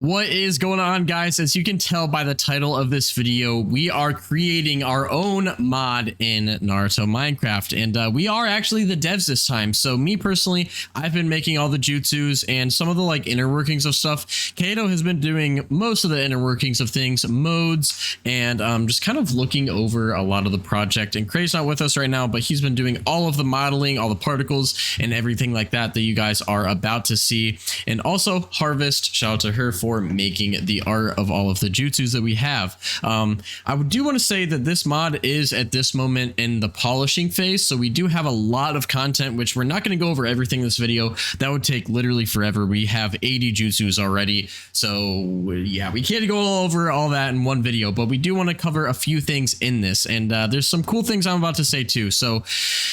What is going on, guys? As you can tell by the title of this video, we are creating our own mod in Naruto Minecraft, and we are actually the devs this time. So me personally, I've been making all the jutsus and some of the inner workings of stuff. Kato has been doing most of the inner workings of things, modes, and just kind of looking over a lot of the project. And Cray's not with us right now, but he's been doing all of the modeling, all the particles, and everything like that you guys are about to see. And also Harvest, shout out to her for making the art of all of the jutsus that we have. I do want to say that this mod is at this moment in the polishing phase, so we do have a lot of content, which we're not going to go over everything in this video. That would take literally forever. We have 80 jutsus already, so yeah, we can't go over all that in one video, but we do want to cover a few things in this, and there's some cool things I'm about to say too. So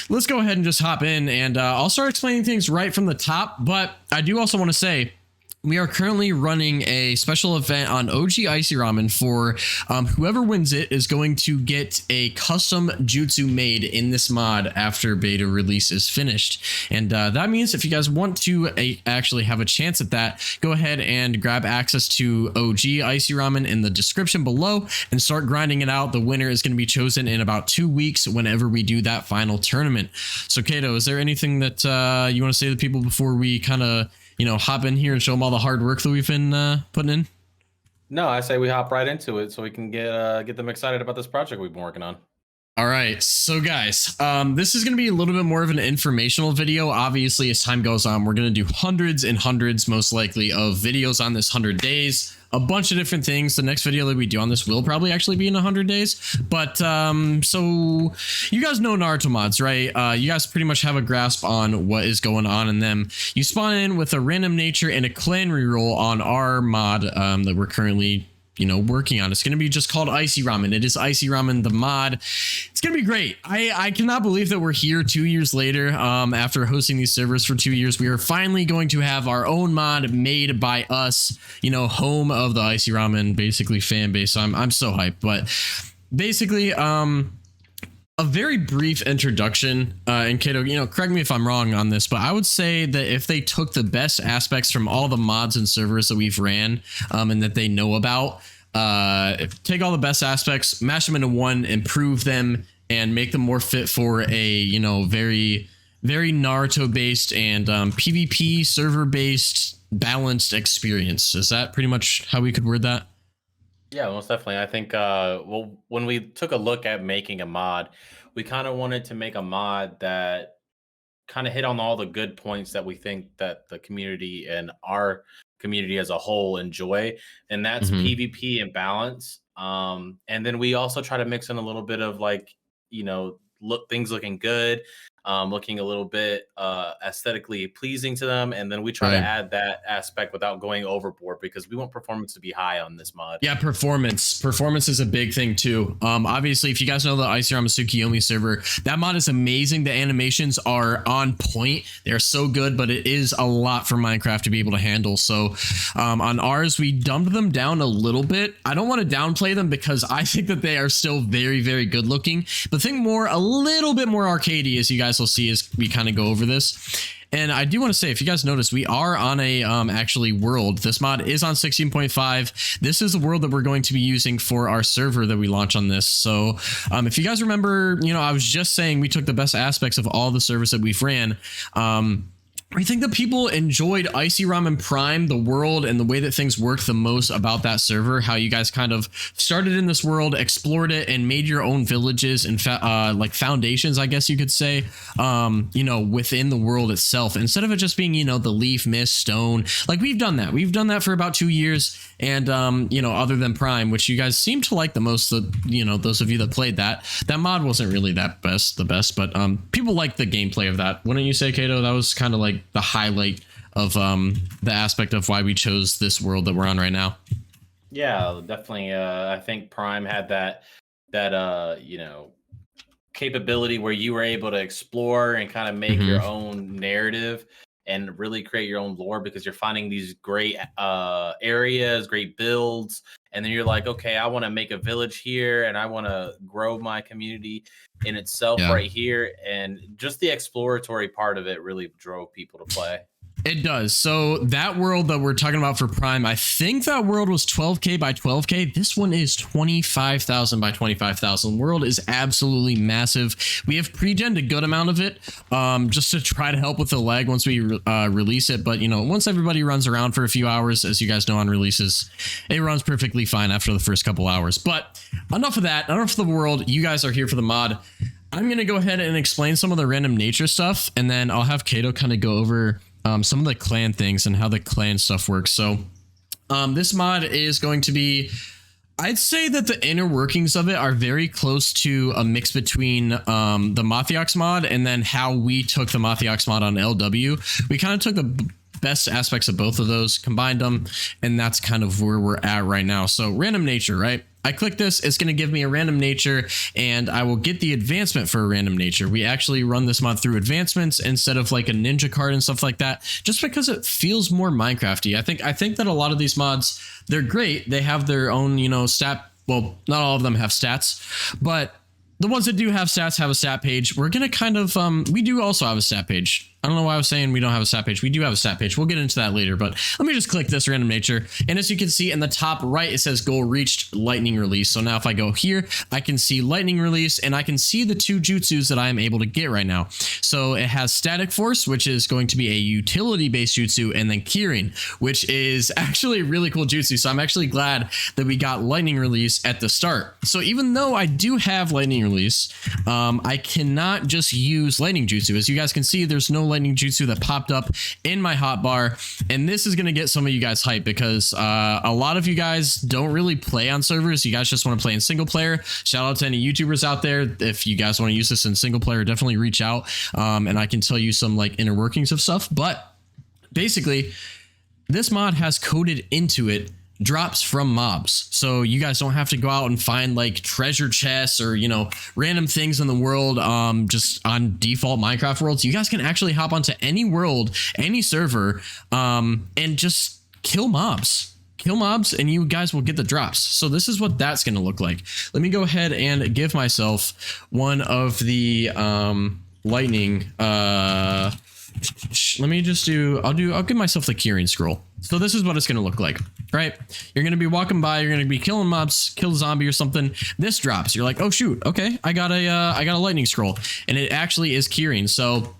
let's go ahead and just hop in, and I'll start explaining things right from the top. But I do also want to say we are currently running a special event on OG Icy Ramen for whoever wins it is going to get a custom jutsu made in this mod after beta release is finished. And that means if you guys want to actually have a chance at that, go ahead and grab access to OG Icy Ramen in the description below and start grinding it out. The winner is going to be chosen in about 2 weeks whenever we do that final tournament. So Kato, is there anything that you want to say to people before we kind of hop in here and show them all the hard work that we've been putting in? No, I say we hop right into it so we can get them excited about this project we've been working on. All right, so guys, this is going to be a little bit more of an informational video. Obviously, as time goes on, we're going to do hundreds and hundreds, most likely, of videos on this 100 days. A bunch of different things. The next video that we do on this will probably actually be in 100 days. But so you guys know Naruto mods, right? You guys pretty much have a grasp on what is going on in them. You spawn in with a random nature and a clan reroll on our mod that we're currently working on. It's going to be just called Icy Ramen. It is Icy Ramen, the mod. It's going to be great. I cannot believe that we're here 2 years later. After hosting these servers for 2 years, we are finally going to have our own mod made by us, home of the Icy Ramen, basically fan base. So I'm so hyped. But basically, a very brief introduction, and Kato, correct me if I'm wrong on this, but I would say that if they took the best aspects from all the mods and servers that we've ran, and that they know about, take all the best aspects, mash them into one, improve them, and make them more fit for a, very, very Naruto based and PvP server based balanced experience. Is that pretty much how we could word that? Yeah, most definitely. I think, well, when we took a look at making a mod, we kind of wanted to make a mod that kind of hit on all the good points that we think that the community and our community as a whole enjoy, and that's PvP and balance. And then we also try to mix in a little bit of things looking good, looking a little bit aesthetically pleasing to them, and then we try to add that aspect without going overboard because we want performance to be high on this mod. Yeah, performance is a big thing too. Obviously, if you guys know the Icy Ramen Tsukiyomi server, that mod is amazing. The animations are on point. They're so good, but it is a lot for Minecraft to be able to handle. So on ours, we dumbed them down a little bit. I don't want to downplay them because I think that they are still very, very good looking. But think a little bit more arcadey, as you guys will see as we kind of go over this. And I do want to say, if you guys notice, we are on a actually world. This mod is on 16.5. This is the world that we're going to be using for our server that we launch on this. So if you guys remember, I was just saying we took the best aspects of all the servers that we've ran. I think that people enjoyed Icy Ramen Prime, the world, and the way that things work the most about that server. How you guys kind of started in this world, explored it, and made your own villages and foundations, I guess you could say, within the world itself, instead of it just being, the leaf, mist, stone. We've done that. We've done that for about 2 years. And, other than Prime, which you guys seem to like the most, those of you that played that mod wasn't really the best, but people like the gameplay of that. Wouldn't you say, Kato? That was kind of like the highlight of the aspect of why we chose this world that we're on right now. Yeah, definitely. I think Prime had that capability where you were able to explore and kind of make your own narrative and really create your own lore, because you're finding these great areas, great builds, and then you're like, okay, I want to make a village here and I want to grow my community in itself right here. And just the exploratory part of it really drove people to play. It does. So that world that we're talking about for Prime, I think that world was 12K by 12K. This one is 25,000 by 25,000. World is absolutely massive. We have pre-gened a good amount of it, just to try to help with the lag once we release it. But, you know, once everybody runs around for a few hours, as you guys know on releases, it runs perfectly fine after the first couple hours. But enough of that, enough of the world. You guys are here for the mod. I'm going to go ahead and explain some of the random nature stuff, and then I'll have Kato kind of go over some of the clan things and how the clan stuff works. So this mod is going to be, I'd say that the inner workings of it are very close to a mix between the Mathiox mod and then how we took the Mathiox mod on LW. We kind of took the best aspects of both of those, combined them, and that's kind of where we're at right now. So random nature, right? I click this, it's going to give me a random nature, and I will get the advancement for a random nature. We actually run this mod through advancements instead of like a ninja card and stuff like that, just because it feels more Minecrafty. I think that a lot of these mods, they're great. They have their own, you know, stat. Well, not all of them have stats, but the ones that do have stats have a stat page. We're going to kind of, we do also have a stat page. I don't know why I was saying we don't have a stat page. We do have a stat page. We'll get into that later, but let me just click this random nature. And as you can see in the top right, it says goal reached, lightning release. So now if I go here, I can see lightning release, and I can see the 2 jutsus that I am able to get right now. So it has static force, which is going to be a utility based jutsu, and then Kirin, which is actually a really cool jutsu. So I'm actually glad that we got lightning release at the start. So even though I do have lightning release, I cannot just use lightning jutsu. As you guys can see, there's no lightning jutsu that popped up in my hotbar, and this is going to get some of you guys hyped because a lot of you guys don't really play on servers. You guys just want to play in single player. Shout out to any YouTubers out there. If you guys want to use this in single player, definitely reach out, and I can tell you some like inner workings of stuff. But basically, this mod has coded into it drops from mobs, so you guys don't have to go out and find like treasure chests or, you know, random things in the world just on default Minecraft worlds. You guys can actually hop onto any world, any server, and just kill mobs, and you guys will get the drops. So this is what that's going to look like. Let me go ahead and give myself one of the lightning let me just I'll give myself the Kirin scroll. So this is what it's going to look like, right? You're going to be walking by, you're going to be killing mobs, kill a zombie or something. This drops. You're like, oh shoot, okay, I got a lightning scroll, and it actually is Kirin. So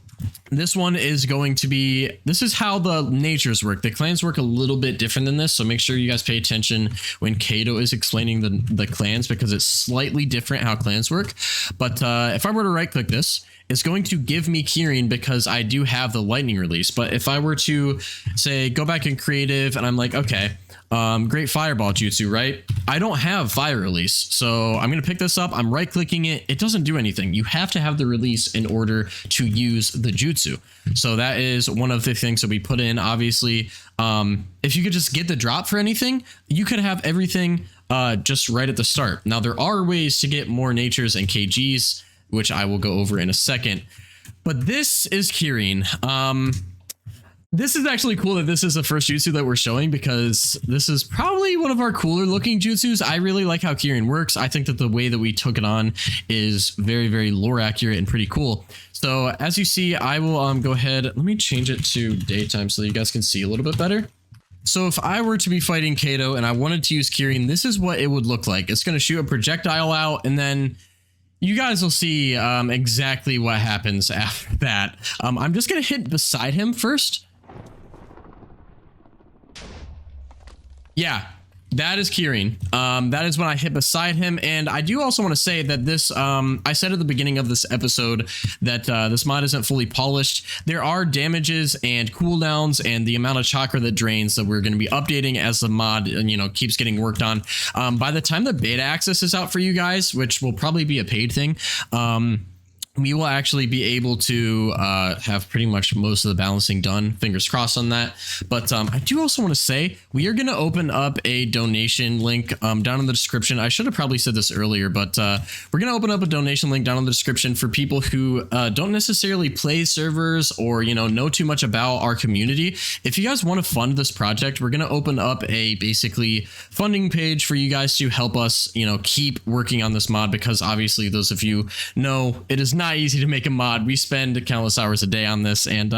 this one is going to be, this is how the natures work. The clans work a little bit different than this, so make sure you guys pay attention when Kato is explaining the clans, because it's slightly different how clans work. But if I were to right click this, it's going to give me Kirin because I do have the lightning release. But if I were to say go back in creative and I'm like, okay, great fireball jutsu, right? I don't have fire release, so I'm going to pick this up. I'm right clicking it. It doesn't do anything. You have to have the release in order to use the jutsu. So that is one of the things that we put in. Obviously, if you could just get the drop for anything, you could have everything just right at the start. Now there are ways to get more natures and KGs, which I will go over in a second. But this is Kirin. This is actually cool that this is the first jutsu that we're showing, because this is probably one of our cooler looking jutsus. I really like how Kirin works. I think that the way that we took it on is very, very lore accurate and pretty cool. So as you see, I will go ahead. Let me change it to daytime so that you guys can see a little bit better. So if I were to be fighting Kato and I wanted to use Kirin, this is what it would look like. It's going to shoot a projectile out, and then you guys will see exactly what happens after that. I'm just going to hit beside him first. Yeah, that is Kirin. That is when I hit beside him. And I do also want to say that this, I said at the beginning of this episode that this mod isn't fully polished. There are damages and cooldowns and the amount of chakra that drains that we're going to be updating as the mod, you know, keeps getting worked on. By the time the beta access is out for you guys, which will probably be a paid thing, we will actually be able to have pretty much most of the balancing done. Fingers crossed on that. But I do also want to say we are going to open up a donation link down in the description. I should have probably said this earlier, but we're going to open up a donation link down in the description for people who don't necessarily play servers or, you know too much about our community. If you guys want to fund this project, we're going to open up a basically funding page for you guys to help us, keep working on this mod, because obviously those of you know it is not not easy to make a mod. We spend countless hours a day on this, and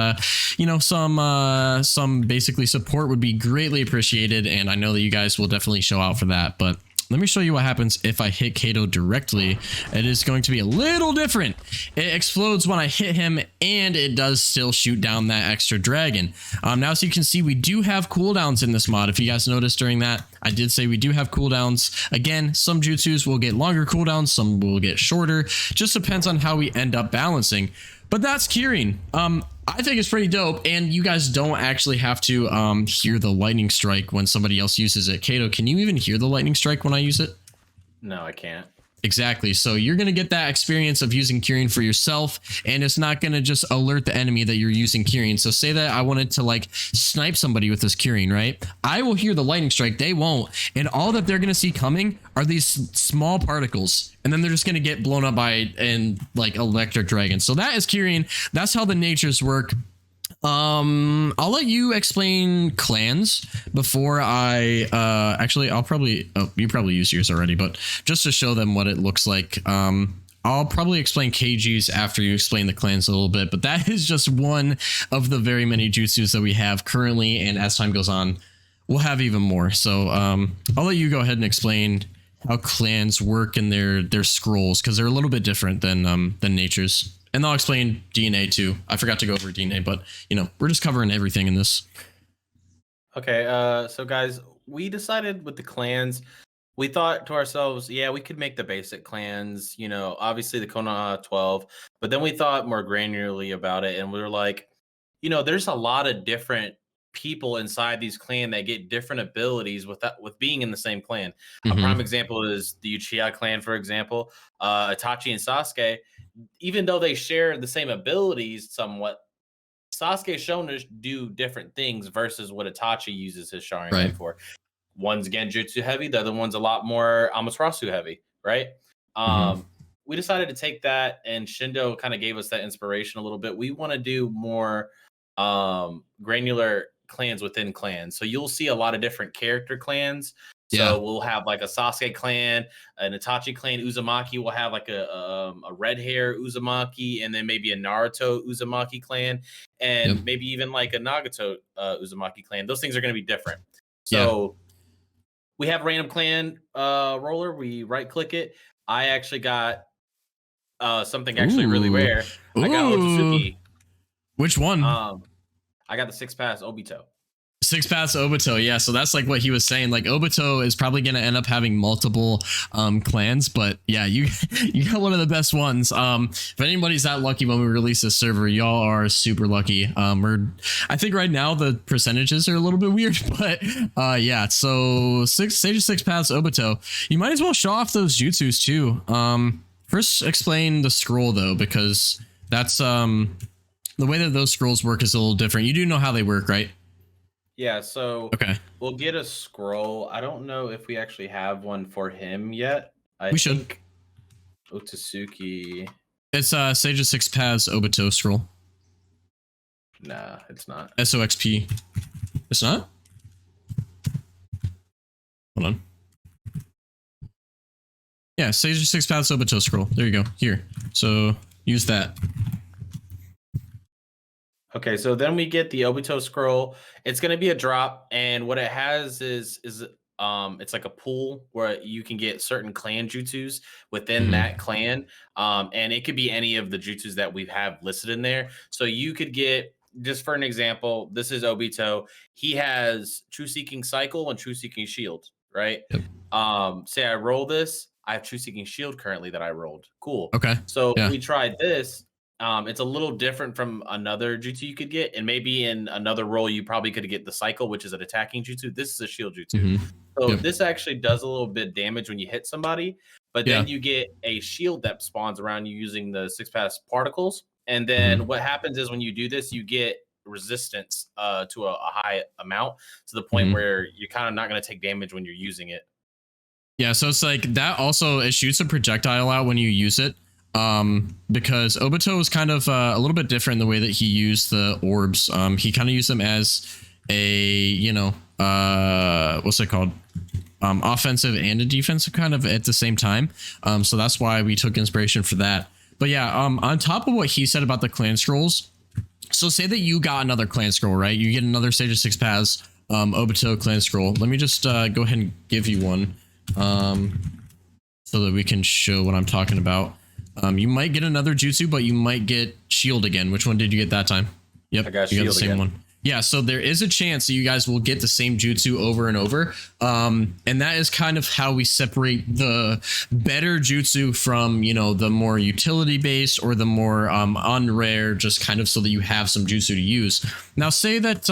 you know, some basically support would be greatly appreciated, and I know that you guys will definitely show out for that. But let me show you what happens if I hit Kato directly. It is going to be a little different. It explodes when I hit him, and it does still shoot down that extra dragon. Now, as you can see, we do have cooldowns in this mod. If you guys noticed during that, I did say we do have cooldowns. Again, some jutsus will get longer cooldowns, some will get shorter. Just depends on how we end up balancing. But that's Kirin. I think it's pretty dope, and you guys don't actually have to hear the lightning strike when somebody else uses it. Kato, can you even hear the lightning strike when I use it? No, I can't. Exactly. So you're going to get that experience of using Kirin for yourself, and it's not going to just alert the enemy that you're using Kirin. So say that I wanted to like snipe somebody with this Kirin, right? I will hear the lightning strike. They won't. And all that they're going to see coming are these small particles, and then they're just going to get blown up by like electric dragons. So that is Kirin. That's how the natures work. I'll let you explain clans before I actually I'll probably you probably used yours already, but just to show them what it looks like, I'll probably explain KGs after you explain the clans a little bit, but that is just one of the very many jutsus that we have currently, and as time goes on we'll have even more. So I'll let you go ahead and explain how clans work and their scrolls, because they're a little bit different than natures. And I'll explain DNA too. I forgot to go over DNA, but you know, we're just covering everything in this. Okay, so guys, we decided with the clans, we thought to ourselves, yeah, we could make the basic clans, you know, obviously the Konoha 12, but then we thought more granularly about it, and we were like, you know, there's a lot of different people inside these clans that get different abilities with being in the same clan. A prime example is the Uchiha clan, for example. Itachi and Sasuke, even though they share the same abilities somewhat, Sasuke is shown to do different things versus what Itachi uses his sharingan for. One's genjutsu heavy, the other one's a lot more Amaterasu heavy, right? We decided to take that, and Shindo kind of gave us that inspiration a little bit. We want to do more granular clans within clans. So you'll see a lot of different character clans. So we'll have like a Sasuke clan, an Itachi clan. Uzumaki will have like a red hair Uzumaki, and then maybe a Naruto Uzumaki clan, and maybe even like a Nagato Uzumaki clan. Those things are going to be different. So we have random clan roller. We right click it. I actually got something actually really rare. I got Otsutsuki. Which one? I got the 6-pass Obito. 6-pass Obito, yeah. So that's like what he was saying. Like Obito is probably going to end up having multiple clans, but yeah, you got one of the best ones. If anybody's that lucky when we release this server, y'all are super lucky. I think right now the percentages are a little bit weird, but yeah. So Sage of 6-pass Obito. You might as well show off those jutsus too. First, explain the scroll though, because that's the way that those scrolls work is a little different. You do know how they work, right? Yeah, so we'll get a scroll. I don't know if we actually have one for him yet. We should. Otsutsuki. It's Sage of 6-pass Obito scroll. Nah, it's not. SOXP. It's not? Hold on. Yeah, Sage of 6-pass Obito scroll. There you go. Here. So use that. Okay, so then we get the Obito scroll. It's going to be a drop, and what it has is it's like a pool where you can get certain clan jutsus within that clan, and it could be any of the jutsus that we have listed in there. So you could get, just for an example, this is Obito. He has True Seeking Cycle and True Seeking Shield, right? Say I roll this, I have True Seeking Shield currently that I rolled. Cool. Okay. So we tried this. It's a little different from another jutsu you could get, and maybe in another role you probably could get the cycle, which is an attacking jutsu. This is a shield jutsu. So this actually does a little bit of damage when you hit somebody, but then you get a shield that spawns around you using the 6-pass particles. And then what happens is when you do this, you get resistance to a high amount, to the point where you're kind of not going to take damage when you're using it. Yeah, so it's like that also, it shoots a projectile out when you use it. Because Obito is kind of a little bit different in the way that he used the orbs. He kind of used them as a, you know, what's it called? Offensive and a defensive kind of at the same time. So that's why we took inspiration for that. But yeah, on top of what he said about the clan scrolls, so say that you got another clan scroll, right? You get another Sage of Six Paths Obito clan scroll. Let me just go ahead and give you one so that we can show what I'm talking about. You might get another jutsu, but you might get shield again. Which one did you get that time? Yep, I got you shield got the same again. one. Yeah, so there is a chance that you guys will get the same jutsu over and over. And that is kind of how we separate the better jutsu from, you know, the more utility based or the more unrare, just kind of so that you have some jutsu to use. Now say that,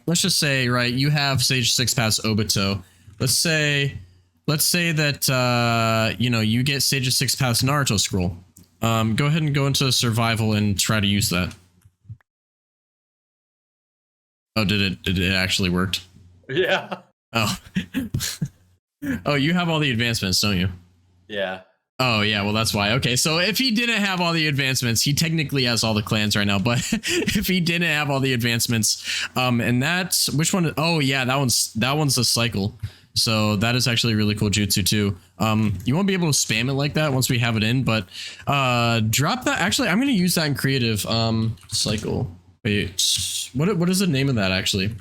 let's just say, right, you have Sage Six Paths Obito. Let's say that, you know, you get Sage of Six Paths Naruto scroll. Go ahead and go into survival and try to use that. Oh, did it actually worked? Yeah. Oh. Oh, you have all the advancements, don't you? Yeah. Oh, yeah, well, that's why. Okay, so if he didn't have all the advancements, he technically has all the clans right now, but if he didn't have all the advancements, and that's, which one? Oh, yeah, that one's a cycle. So that is actually a really cool jutsu too. You won't be able to spam it like that once we have it in, but drop that. Actually, I'm going to use that in creative. Cycle. Wait, what is the name of that actually?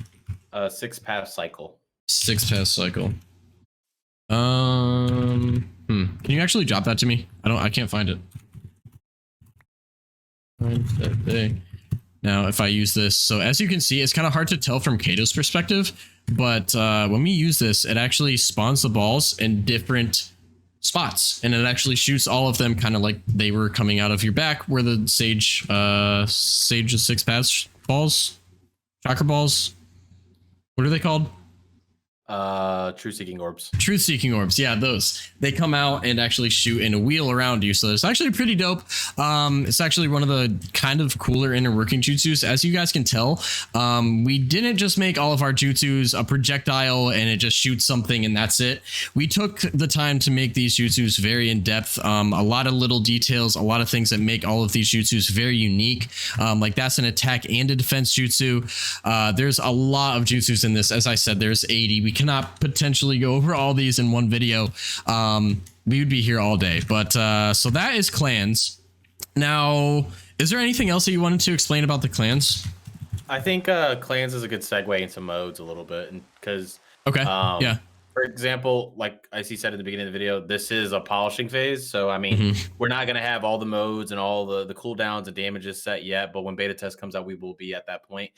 Six path cycle. Six path cycle. Can you actually drop that to me? I can't find it. Find that thing. Now, if I use this, so as you can see, it's kind of hard to tell from Kato's perspective, but when we use this, it actually spawns the balls in different spots, and it actually shoots all of them kind of like they were coming out of your back, where the Sage of Six Paths balls, chakra balls, what are they called? Truth seeking orbs. Truth seeking orbs, yeah, those. They come out and actually shoot in a wheel around you, so it's actually pretty dope. It's actually one of the kind of cooler inner working jutsus. As you guys can tell, we didn't just make all of our jutsus a projectile and it just shoots something and that's it. We took the time to make these jutsus very in depth. A lot of little details, a lot of things that make all of these jutsus very unique. Like that's an attack and a defense jutsu. There's a lot of jutsus in this. As I said, there's 80. We cannot potentially go over all these in one video. We would be here all day, but so that is clans. Now, is there anything else that you wanted to explain about the clans? I think clans is a good segue into modes a little bit, because okay, yeah. For example, like Icy said at the beginning of the video, this is a polishing phase. So, I mean, we're not going to have all the modes and all the cooldowns and damages set yet. But when beta test comes out, we will be at that point.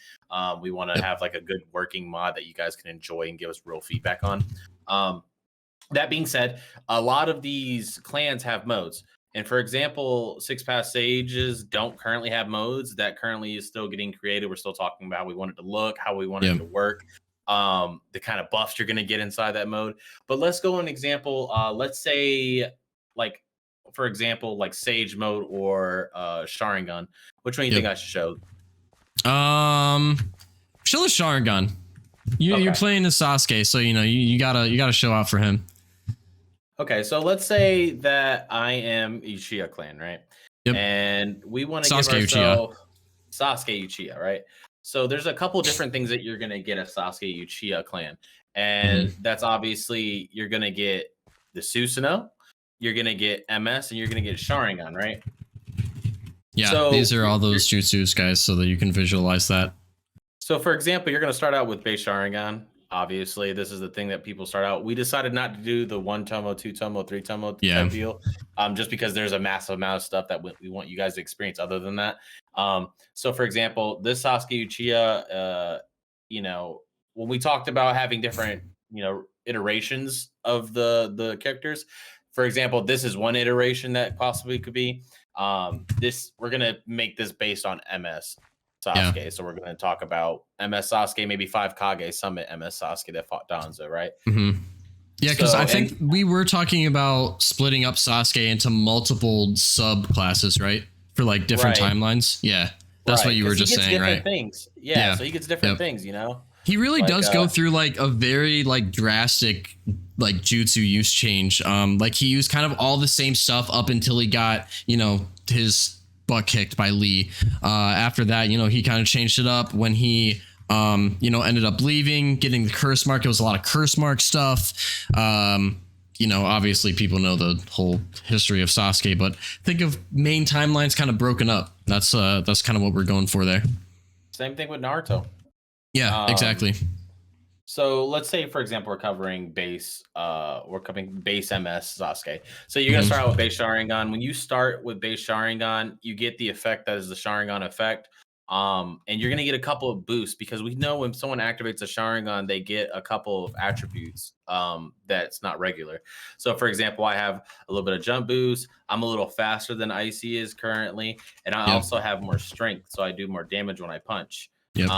We want to have like a good working mod that you guys can enjoy and give us real feedback on. That being said, a lot of these clans have modes. And for example, Six Path Sages don't currently have modes. That currently is still getting created. We're still talking about how we want it to look, how we want it to work. The kind of buffs you're going to get inside that mode. But let's go an example. Let's say, like, for example, like Sage mode or Sharingan. Which one do you think I should show? Show the Sharingan. You're playing as Sasuke, so you know you gotta show out for him. Okay, so let's say that I am Uchiha clan, right? Yep. And we want to give ourselves Sasuke Uchiha, right? So there's a couple different things that you're going to get a Sasuke Uchiha clan. And that's obviously, you're going to get the Susanoo, you're going to get MS, and you're going to get Sharingan, right? Yeah, so these are all those jutsus, guys, so that you can visualize that. So for example, you're going to start out with base Sharingan. Obviously, this is the thing that people start out. We decided not to do the 1 tomo, 2 tomo, 3 tomo type deal, just because there's a massive amount of stuff that we want you guys to experience other than that. So for example, this Sasuke Uchiha, you know, when we talked about having different, you know, iterations of the characters, for example, this is one iteration that possibly could be. We're gonna make this based on MS Sasuke. So we're going to talk about MS Sasuke, maybe 5 Kage Summit MS Sasuke that fought Danzo, right? Yeah, because I think we were talking about splitting up Sasuke into multiple subclasses, right? For like different timelines. Yeah, that's what you were just saying, right? Things. Yeah, so he gets different things, you know? He really does go through like a very like drastic like jutsu use change. Like he used kind of all the same stuff up until he got, you know, his butt kicked by Lee. After that, you know, he kind of changed it up when he you know, ended up leaving, getting the curse mark. It was a lot of curse mark stuff. you know, obviously people know the whole history of Sasuke, but think of main timelines kind of broken up. That's kind of what we're going for there. Same thing with Naruto. Yeah, exactly. So let's say, for example, we're covering base MS Sasuke. So you're gonna start out with base Sharingan. When you start with base Sharingan, you get the effect that is the Sharingan effect. And you're gonna get a couple of boosts because we know when someone activates a Sharingan, they get a couple of attributes that's not regular. So for example, I have a little bit of jump boost. I'm a little faster than Icy is currently, and I also have more strength, so I do more damage when I punch. Yep.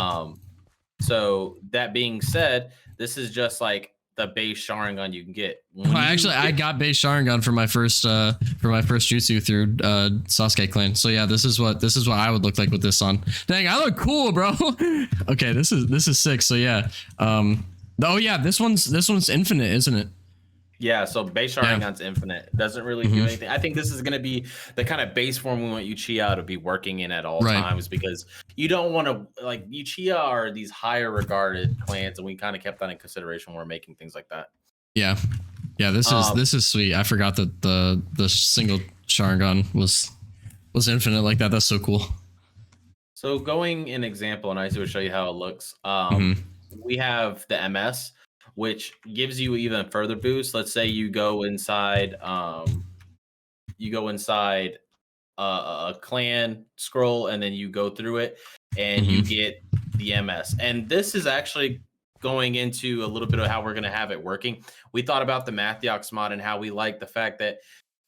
So that being said, this is just like the base Sharingan you can get. I got base Sharingan for my first jutsu through Sasuke clan. So yeah, this is what I would look like with this on. Dang, I look cool, bro. Okay, this is sick. So yeah, oh yeah, this one's infinite, isn't it? Yeah, so base Sharingan's infinite. It doesn't really do anything. I think this is going to be the kind of base form we want Uchiha to be working in at all times, because you don't want to, like, Uchiha are these higher regarded clans, and we kind of kept that in consideration when we're making things like that. Yeah, this is sweet. I forgot that the single Sharingan was infinite like that. That's so cool. So going an example, and I will show you how it looks. We have the MS, which gives you even further boost. Let's say you go inside a clan scroll, and then you go through it, and you get the MS. And this is actually going into a little bit of how we're going to have it working. We thought about the Mathiox mod and how we like the fact that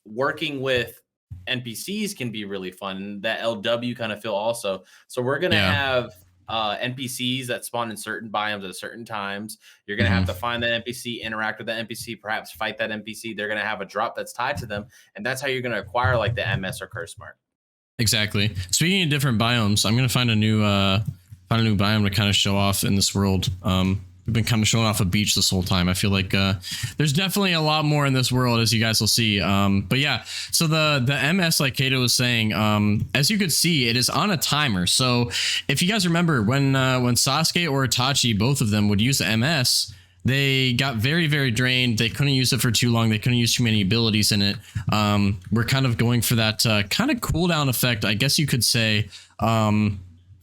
working with NPCs can be really fun, and that LW kind of feel also. So we're going to have NPCs that spawn in certain biomes at certain times. You're going to have to find that NPC, interact with that NPC, perhaps fight that NPC. They're going to have a drop that's tied to them, and that's how you're going to acquire like the MS or Curse Mark. Exactly. Speaking of different biomes, I'm going to find a new biome to kind of show off in this world. We've been kind of showing off a beach this whole time. I feel like there's definitely a lot more in this world, as you guys will see. But yeah, so the MS, like Kato was saying, as you could see, it is on a timer. So if you guys remember when Sasuke or Itachi, both of them, would use the MS, they got very, very drained. They couldn't use it for too long. They couldn't use too many abilities in it. We're kind of going for that kind of cooldown effect, I guess you could say,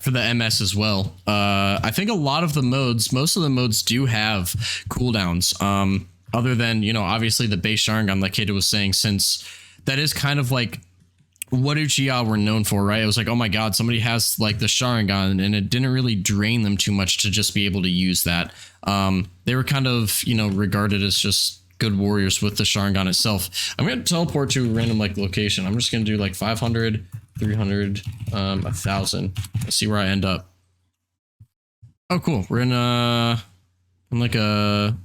for the MS as well. I think most of the modes do have cooldowns, other than, you know, obviously the base Sharingan, like Kato was saying, since that is kind of like what Uchiha were known for, right? It was like, oh my god, somebody has like the Sharingan, and it didn't really drain them too much to just be able to use that. They were kind of, you know, regarded as just good warriors with the Sharingan itself. I'm going to teleport to a random like location. I'm just going to do like 500, 300, 1,000. Let's see where I end up. Oh, cool. We're in like a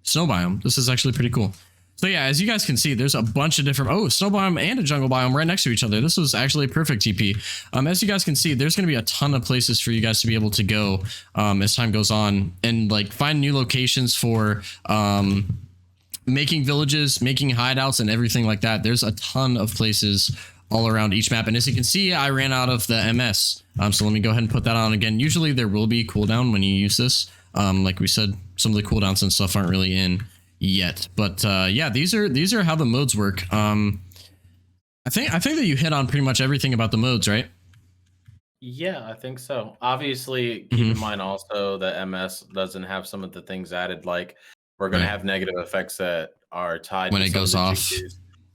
snow biome. This is actually pretty cool. So yeah, as you guys can see, there's a bunch of different, snow biome and a jungle biome right next to each other. This was actually a perfect TP. As you guys can see, there's going to be a ton of places for you guys to be able to go as time goes on, and like find new locations for making villages, making hideouts, and everything like that. There's a ton of places all around each map. And as you can see, I ran out of the MS. So let me go ahead and put that on again. Usually there will be cooldown when you use this. Like we said, some of the cooldowns and stuff aren't really in yet. But yeah, these are how the modes work. I think that you hit on pretty much everything about the modes, right? Yeah, I think so. Obviously, keep in mind also that MS doesn't have some of the things added, like we're going to have negative effects that are tied when it goes off.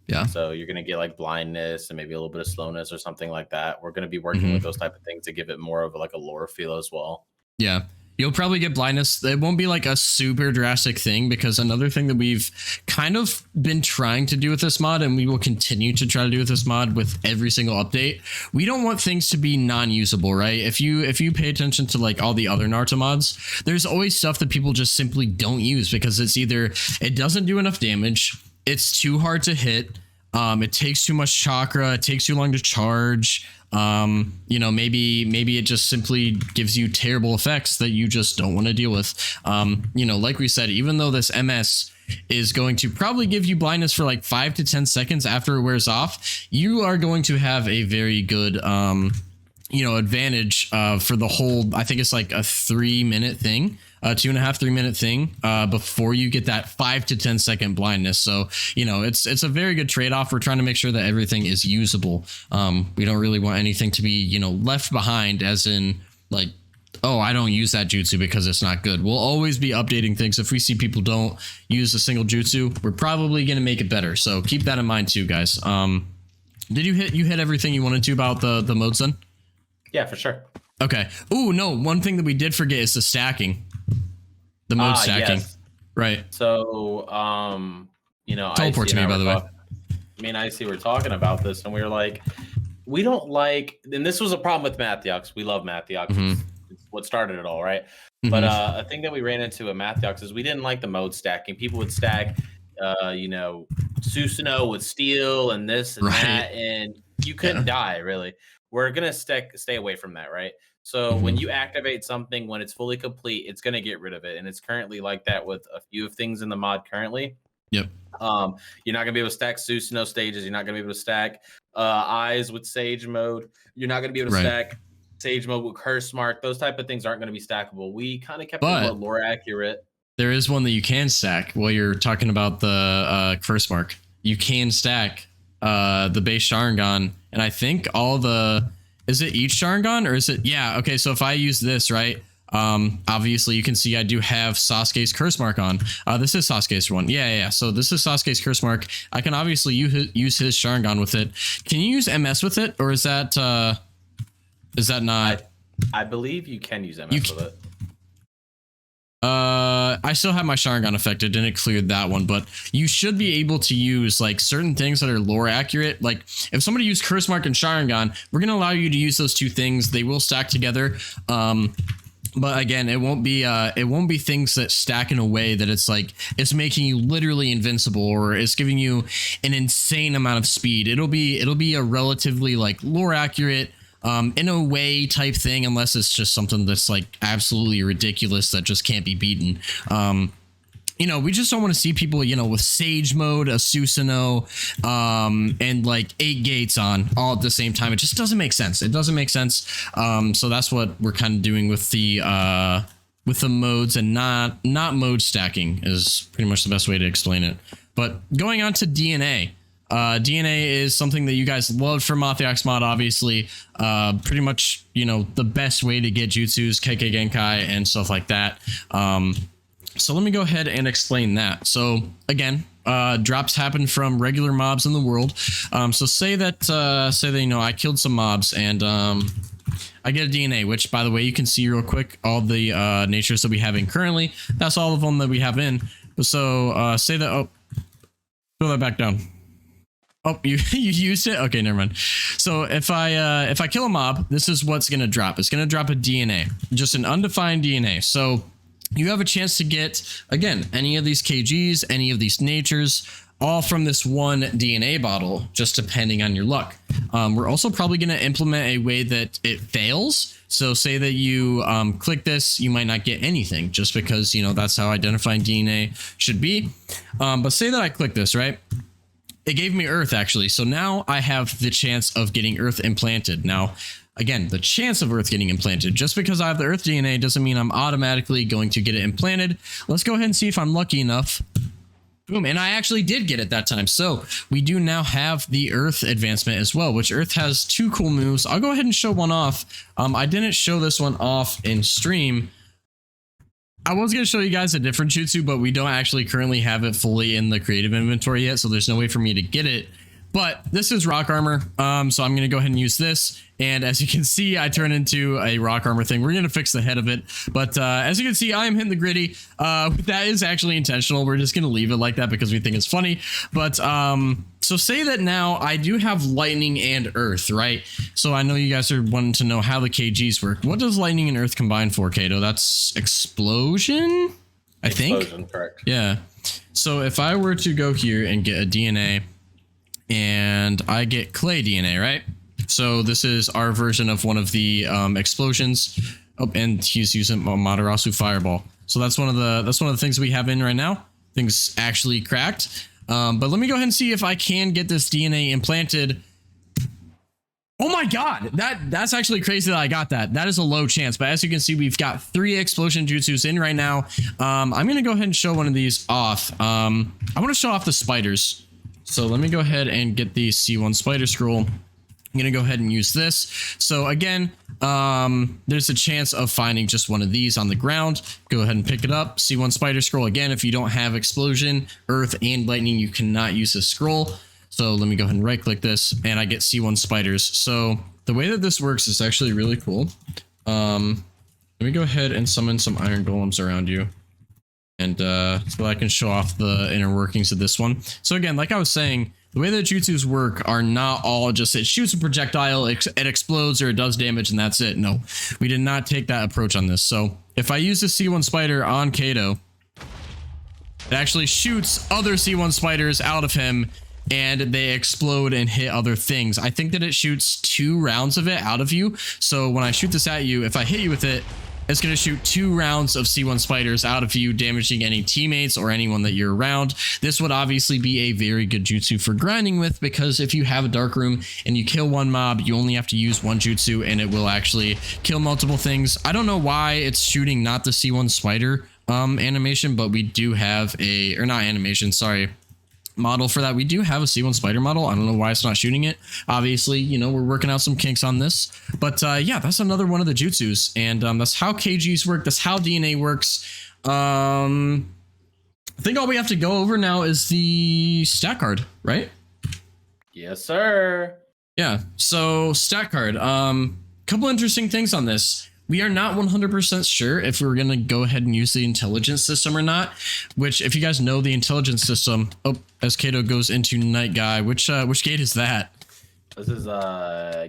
Yeah. So you're going to get like blindness and maybe a little bit of slowness or something like that. We're going to be working with those type of things to give it more of like a lore feel as well. Yeah. You'll probably get blindness. It won't be like a super drastic thing, because another thing that we've kind of been trying to do with this mod, and we will continue to try to do with this mod with every single update, we don't want things to be non-usable, right? If you pay attention to like all the other Naruto mods, there's always stuff that people just simply don't use because it's either it doesn't do enough damage, it's too hard to hit, it takes too much chakra, it takes too long to charge. You know, maybe it just simply gives you terrible effects that you just don't want to deal with. You know, like we said, even though this MS is going to probably give you blindness for like 5 to 10 seconds after it wears off, you are going to have a very good, you know, advantage for the whole, I think it's like a 3-minute thing. a 2.5, 3 minute thing before you get that 5 to 10 second blindness. So, you know, it's a very good trade-off. We're trying to make sure that everything is usable. We don't really want anything to be, you know, left behind, as in like, oh, I don't use that jutsu because it's not good. We'll always be updating things. If we see people don't use a single jutsu, we're probably going to make it better. So keep that in mind too, guys. Did you hit everything you wanted to about the modes then? Yeah, for sure. Okay. Ooh, no, one thing that we did forget is the stacking. The mode stacking. Yes. Right. So, you know, teleport to me, by the way. Me and Icy were talking about this, and we were like, we don't like, and this was a problem with Matthiox. We love Matthiox. Mhm. It's what started it all, right? But a thing that we ran into at Matthiox is we didn't like the mode stacking. People would stack, you know, Susanoo with steel and this and that, and you couldn't die, really. We're going to stay away from that, right? So when you activate something, when it's fully complete, it's going to get rid of it. And it's currently like that with a few of things in the mod currently. Yep. You're not gonna be able to stack Susanoo stages. You're not gonna be able to stack eyes with Sage mode. You're not gonna be able to stack Sage mode with Curse Mark. Those type of things aren't gonna be stackable. We kind of kept it more lore accurate. There is one that you can stack while you're talking about the Curse Mark. You can stack the base Sharingan, and I think all the, is it each Sharingan or is it, yeah, okay, so if I use this, right, obviously you can see I do have Sasuke's Curse Mark on. This is Sasuke's one. Yeah. So this is Sasuke's Curse Mark. I can obviously use his Sharingan with it. Can you use MS with it, or is that not? I believe you can use MS with it. I still have my Sharingan affected, and it cleared that one, but you should be able to use like certain things that are lore accurate. Like if somebody used Curse Mark and Sharingan, we're going to allow you to use those two things. They will stack together. But again, it won't be things that stack in a way that it's like it's making you literally invincible, or it's giving you an insane amount of speed. It'll be a relatively like lore accurate, in a way type thing, unless it's just something that's like absolutely ridiculous that just can't be beaten. You know, we just don't want to see people, you know, with Sage mode, a Susanoo, and like 8 gates on all at the same time. It just doesn't make sense. It doesn't make sense. So that's what we're kind of doing with the modes, and not mode stacking is pretty much the best way to explain it. But going on to DNA. DNA is something that you guys loved for Matthiox mod, obviously. Pretty much, you know, the best way to get jutsus, Kekkei Genkai, and stuff like that. So let me go ahead and explain that. So again, drops happen from regular mobs in the world. So say that you know I killed some mobs, and I get a DNA, which by the way you can see real quick all the natures that we have in currently. That's all of them that we have in. So say that, oh, throw that back down. Oh, you used it? Okay, never mind. So if I kill a mob, this is what's gonna drop. It's gonna drop a DNA, just an undefined DNA. So you have a chance to get, again, any of these KGs, any of these natures, all from this one DNA bottle, just depending on your luck. We're also probably going to implement a way that it fails. So say that you click this, you might not get anything, just because, you know, that's how identifying DNA should be. But say that I click this, right? It gave me Earth, actually. So now I have the chance of getting Earth implanted. Now, again, the chance of Earth getting implanted, just because I have the Earth DNA doesn't mean I'm automatically going to get it implanted. Let's go ahead and see if I'm lucky enough. Boom, and I actually did get it that time. So we do now have the Earth advancement as well, which Earth has 2 cool moves. I'll go ahead and show one off. I didn't show this one off in stream. I was going to show you guys a different jutsu, but we don't actually currently have it fully in the creative inventory yet, so there's no way for me to get it. But this is rock armor, so I'm going to go ahead and use this. And as you can see, I turn into a rock armor thing. We're going to fix the head of it. But as you can see, I am hitting the gritty. That is actually intentional. We're just going to leave it like that because we think it's funny. But so say that now I do have lightning and earth, right? So I know you guys are wanting to know how the KGs work. What does lightning and earth combine for, Kato? That's explosion, I think. Explosion, correct. Yeah. So if I were to go here and get a DNA, and I get clay DNA, right? So this is our version of one of the explosions. Oh, and he's using Matarasu Fireball. So that's one of the things we have in right now. Things actually cracked. But let me go ahead and see if I can get this DNA implanted. Oh my god, that's actually crazy that I got that. That is a low chance, but as you can see, we've got 3 explosion jutsus in right now. I'm gonna go ahead and show one of these off. I want to show off the spiders. So let me go ahead and get the C1 spider scroll. I'm gonna go ahead and use this. So again, there's a chance of finding just one of these on the ground. Go ahead and pick it up. C1 spider scroll. Again, if you don't have explosion, earth, and lightning, you cannot use this scroll. So let me go ahead and right click this and I get C1 spiders. So the way that this works is actually really cool. Let me go ahead and summon some iron golems around you. And so I can show off the inner workings of this one. So again, like I was saying, the way that jutsus work are not all just it shoots a projectile, it explodes, or it does damage, and that's it. No, we did not take that approach on this. So if I use the C1 spider on Kato, it actually shoots other C1 spiders out of him, and they explode and hit other things. I think that it shoots 2 rounds of it out of you. So when I shoot this at you, if I hit you with it, it's going to shoot 2 rounds of C1 spiders out of you, damaging any teammates or anyone that you're around. This would obviously be a very good jutsu for grinding with, because if you have a dark room and you kill one mob, you only have to use 1 jutsu and it will actually kill multiple things. I don't know why it's shooting not the C1 spider animation, but we do have a, or not animation, sorry, model for that. We do have a C1 spider model. I don't know why it's not shooting it. Obviously, you know, we're working out some kinks on this, but yeah, that's another one of the jutsus, and that's how KGs work. That's how DNA works. I think all we have to go over now is the stat card, right? Yes, sir. Yeah. So stat card. Couple interesting things on this. We are not 100% sure if we're going to go ahead and use the intelligence system or not, which if you guys know the intelligence system, as Kato goes into Night Guy, which gate is that? This is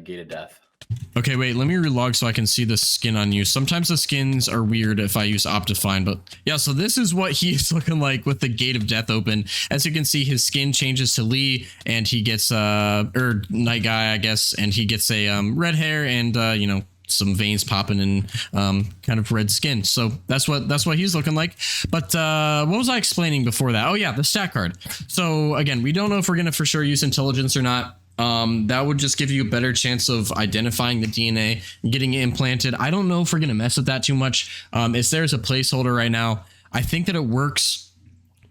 Gate of Death. Okay, wait, let me relog so I can see the skin on you. Sometimes the skins are weird if I use Optifine, but yeah, so this is what he's looking like with the Gate of Death open. As you can see, his skin changes to Lee, and he gets, or Night Guy, I guess, and he gets a red hair and, you know, some veins popping and kind of red skin. So that's what he's looking like. But what was I explaining before that? Oh yeah, the stat card. So again, we don't know if we're gonna for sure use intelligence or not. That would just give you a better chance of identifying the DNA and getting it implanted. I don't know if we're gonna mess with that too much. There's a placeholder right now. I think that it works,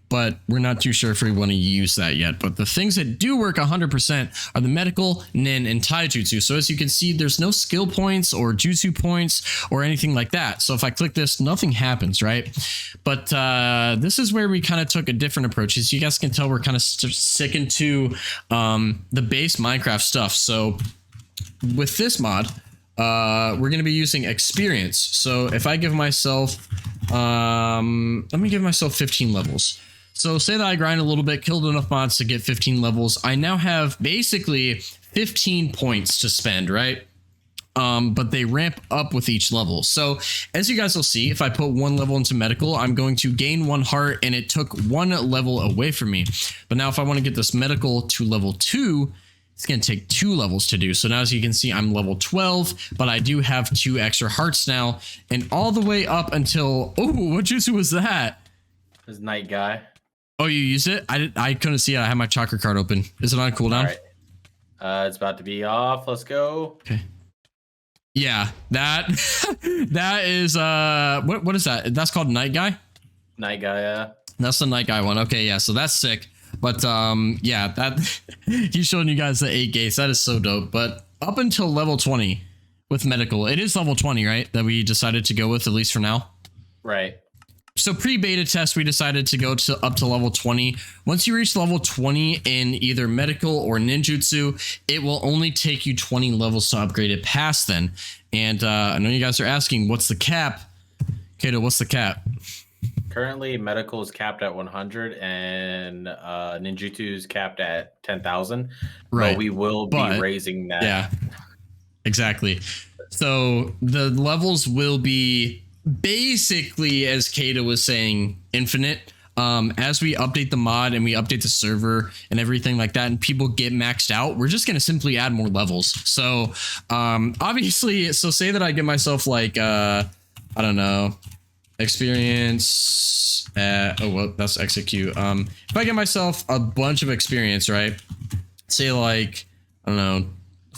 but we're not too sure if we want to use that yet. But the things that do work 100% are the medical, nin, and taijutsu. So as you can see, there's no skill points or jutsu points or anything like that. So if I click this, nothing happens, right? But this is where we kind of took a different approach. As you guys can tell, we're kind of sticking to the base Minecraft stuff. So with this mod, we're going to be using experience. So if I give myself, let me give myself 15 levels. So say that I grind a little bit, killed enough mods to get 15 levels. I now have basically 15 points to spend, right? But they ramp up with each level. So as you guys will see, if I put 1 level into medical, I'm going to gain 1 heart, and it took 1 level away from me. But now if I want to get this medical to level 2, it's going to take 2 levels to do. So now as you can see, I'm level 12, but I do have 2 extra hearts now, and all the way up until, oh, what jutsu was that? This Night Guy. Oh, you used it? I couldn't see it. I had my chakra card open. Is it on cooldown? All right. It's about to be off. Let's go. Okay. Yeah, that that is what is that? That's called Night Guy? Night Guy, yeah. That's the Night Guy one. Okay, yeah, so that's sick. But yeah, that he's showing you guys the 8 gates. That is so dope. But up until level 20 with medical, it is level 20, right? That we decided to go with, at least for now. Right. So pre-beta test, we decided to go to up to level 20. Once you reach level 20 in either medical or ninjutsu, it will only take you 20 levels to upgrade it past then. And I know you guys are asking, what's the cap? Kato, what's the cap? Currently, medical is capped at 100 and ninjutsu is capped at 10,000. Right. But we will be raising that. Yeah, exactly. So the levels will be basically, as Kato was saying, infinite. As we update the mod and we update the server and everything like that, and people get maxed out, we're just going to simply add more levels. So obviously, so say that I give myself like, I don't know, experience. Oh, well, that's execute. If I get myself a bunch of experience, right? Say like, I don't know,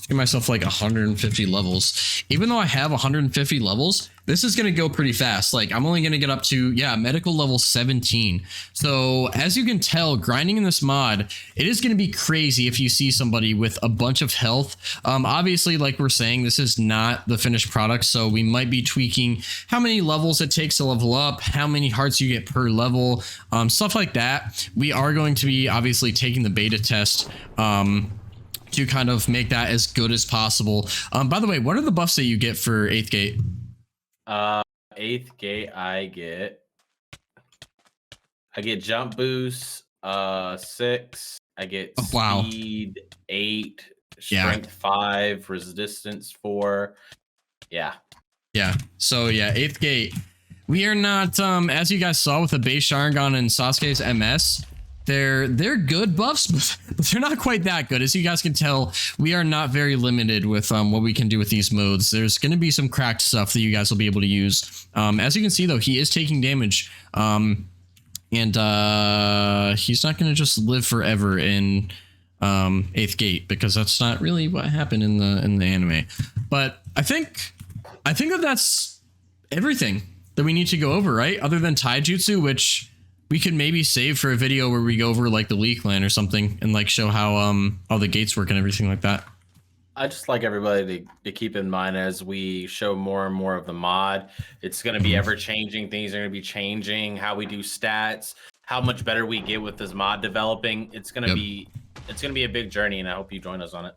Give myself like 150 levels. Even though I have 150 levels, this is going to go pretty fast. Like I'm only going to get up to, yeah, medical level 17. So as you can tell, grinding in this mod, it is going to be crazy if you see somebody with a bunch of health. Obviously, like we're saying, this is not the finished product. So we might be tweaking how many levels it takes to level up, how many hearts you get per level, stuff like that. We are going to be obviously taking the beta test, to kind of make that as good as possible. By the way, what are the buffs that you get for 8th gate? 8th gate, I get jump boost, 6. I get speed 8, strength 5, resistance 4. Yeah. So yeah, 8th gate. We are not, as you guys saw with the base Sharingan and Sasuke's MS. They're good buffs, but they're not quite that good. As you guys can tell, we are not very limited with what we can do with these modes. There's going to be some cracked stuff that you guys will be able to use. As you can see, though, he is taking damage, and he's not going to just live forever in 8th gate, because that's not really what happened in the anime. But I think that that's everything that we need to go over, right? Other than taijutsu, which we could maybe save for a video where we go over like the Leak Land or something and like show how the gates work and everything like that. I just like everybody to keep in mind as we show more and more of the mod, it's going to be ever changing. Things are going to be changing, how we do stats, how much better we get with this mod developing. It's going to be a big journey, and I hope you join us on it.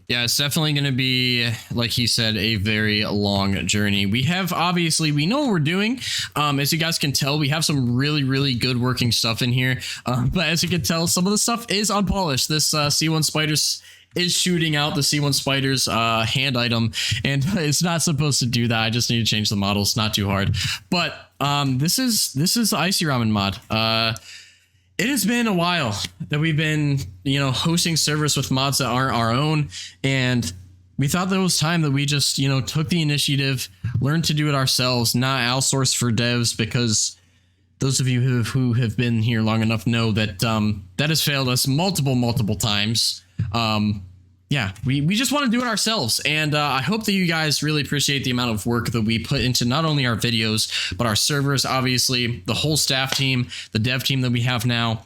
Yeah, it's definitely going to be, like he said, a very long journey. We have, obviously, we know what we're doing. As you guys can tell, we have some really, really good working stuff in here. But as you can tell, some of the stuff is unpolished. This C1 Spiders is shooting out the C1 Spiders hand item, and it's not supposed to do that. I just need to change the models. Not too hard. But this is the Icy Ramen mod. It has been a while that we've been, hosting servers with mods that aren't our own. And we thought that it was time that we just, took the initiative, learned to do it ourselves, not outsource for devs, because those of you who have been here long enough know that that has failed us multiple times. Yeah, we just want to do it ourselves. And I hope that you guys really appreciate the amount of work that we put into not only our videos, but our servers, obviously, the whole staff team, the dev team that we have now,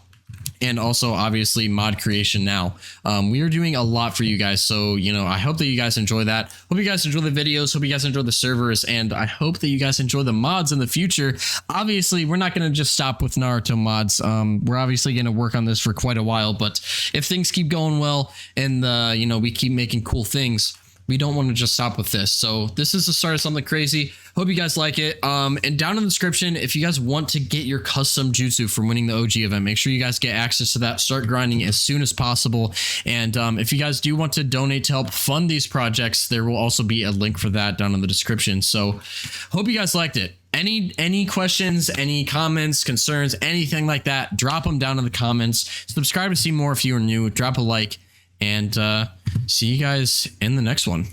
and also obviously mod creation now. We are doing a lot for you guys. So, I hope that you guys enjoy that. Hope you guys enjoy the videos. Hope you guys enjoy the servers. And I hope that you guys enjoy the mods in the future. Obviously, we're not going to just stop with Naruto mods. We're obviously going to work on this for quite a while. But if things keep going well and, we keep making cool things, we don't want to just stop with this. So this is the start of something crazy. Hope you guys like it. And down in the description, if you guys want to get your custom jutsu from winning the OG event, make sure you guys get access to that. Start grinding as soon as possible. And if you guys do want to donate to help fund these projects, there will also be a link for that down in the description. So hope you guys liked it. Any questions, any comments, concerns, anything like that, drop them down in the comments. Subscribe to see more if you are new. Drop a like. And see you guys in the next one.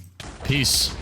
Peace.